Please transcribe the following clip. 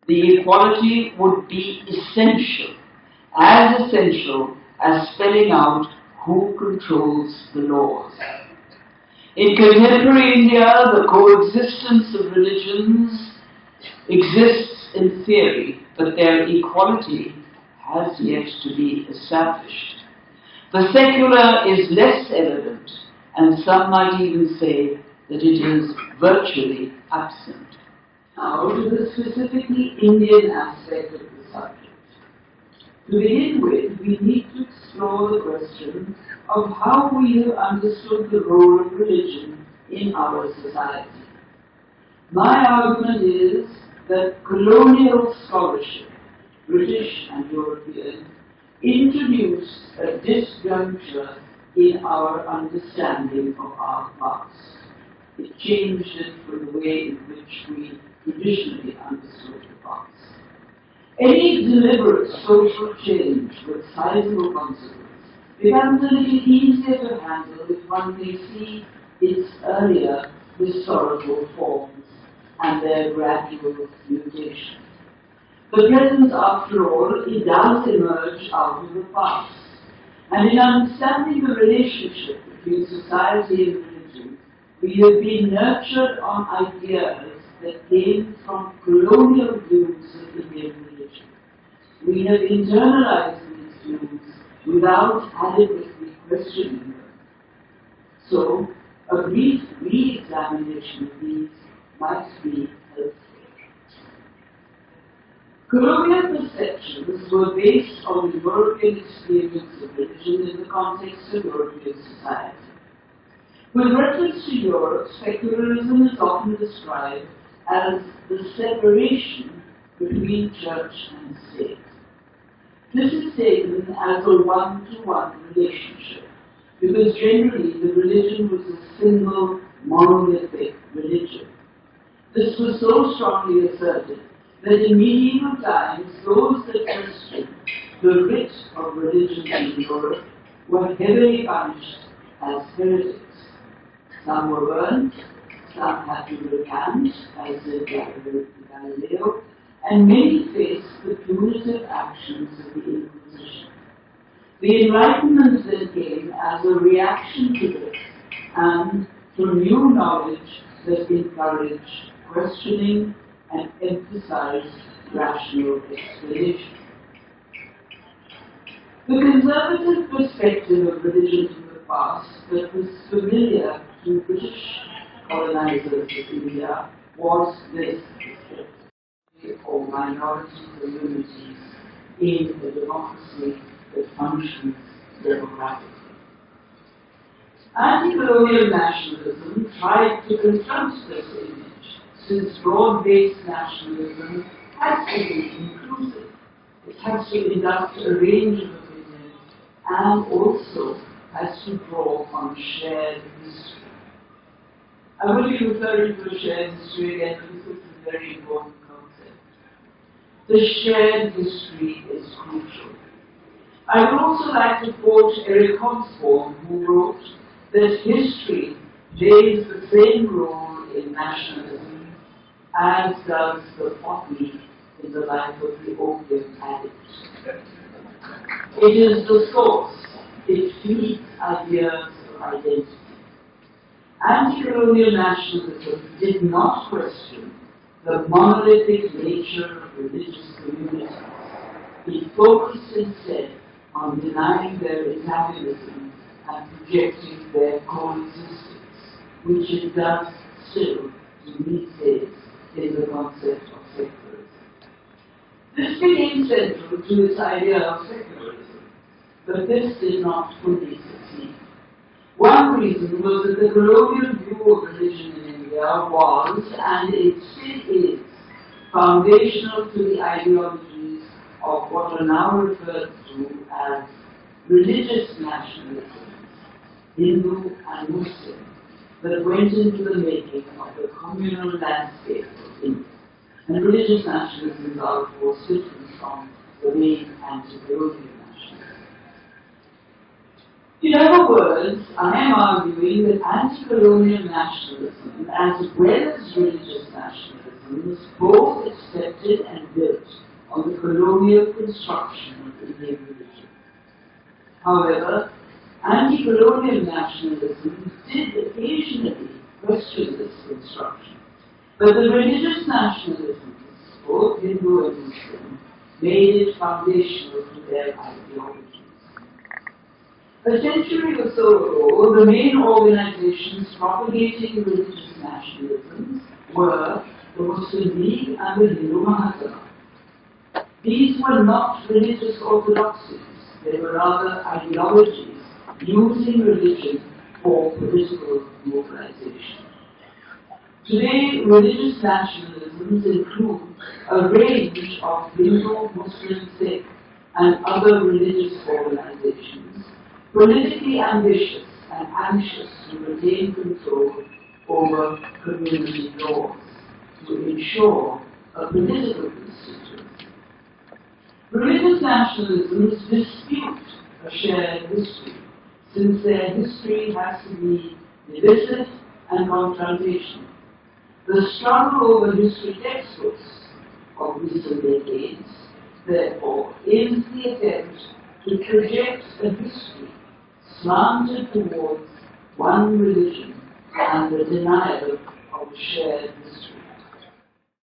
The equality would be essential as spelling out who controls the laws. In contemporary India, the coexistence of religions exists in theory, but their equality has yet to be established. The secular is less evident, and some might even say that it is virtually absent. Now, to the specifically Indian aspect of the subject. To begin with, we need to explore the question of how we have understood the role of religion in our society. My argument is that colonial scholarship, British and European, introduced a disjuncture in our understanding of our past. It changed it from the way in which we traditionally understood the past. Any deliberate social change with sizable consequences becomes a little easier to handle if one may see its earlier historical forms and their gradual mutation. The present, after all, it does emerge out of the past. And in understanding the relationship between society and religion, we have been nurtured on ideas that came from colonial views of Indian religion. We have internalized these views without adequately questioning them. So, a brief re-examination of these might be helpful. Colonial perceptions were based on the European experience of religion in the context of European society. With reference to Europe, secularism is often described as the separation between church and state. This is taken as a one-to-one relationship, because generally the religion was a single, monolithic religion. This was so strongly asserted that in medieval times those that questioned the writ of religion in Europe were heavily punished as heretics. Some were burned, some had to recant, as did Galileo, and many faced the punitive actions of the Inquisition. The Enlightenment then came as a reaction to this and to new knowledge that encouraged questioning and emphasized rational explanation. The conservative perspective of religion from the past that was familiar to British colonizers of India was this perspective, or minority communities in a democracy that functions democratically. Anti-colonial nationalism tried to confront this image, since broad-based nationalism has to be inclusive. It has to induct a range of opinions and also has to draw on shared history. I will be referring to a shared history again because it's a very important concept. The shared history is crucial. I would also like to quote Eric Hobsbawm, who wrote that history plays the same role in nationalism as does the poppy in the life of the opium addict. It is the source. It feeds ideas of identity. Anti-colonial nationalism did not question the monolithic nature of religious communities. It focused instead on denying their antagonism and projecting their coexistence, which it does still to these days in the concept of secularism. This became central to its idea of secularism, but this did not fully succeed. One reason was that the colonial view of religion in India was, and it still is, foundational to the ideologies of what are now referred to as religious nationalism, Hindu and Muslim, that went into the making of the communal landscape of India. And religious nationalisms are, of course, different from the main anti-colonial nationalism. In other words, I am arguing that anti-colonial nationalism, as well as religious nationalism, nationalisms both accepted and built on the colonial construction of Indian religion. However, anti-colonial nationalism did occasionally question this construction, but the religious nationalisms, both Hindu and Muslim, made it foundational to their ideologies. A century or so ago, the main organizations propagating religious nationalism were the Muslim League and the Hindu Mahasabha. These were not religious orthodoxies, they were rather ideologies using religion for political mobilization. Today, religious nationalisms include a range of Hindu, Muslim, Sikh, and other religious organizations, politically ambitious and anxious to retain control over community laws to ensure a political constituency. Religious nationalisms dispute a shared history, since their history has to be divisive and confrontational. The struggle over history textbooks of recent decades, therefore, is the attempt to project a history slanted towards one religion and the denial of a shared history.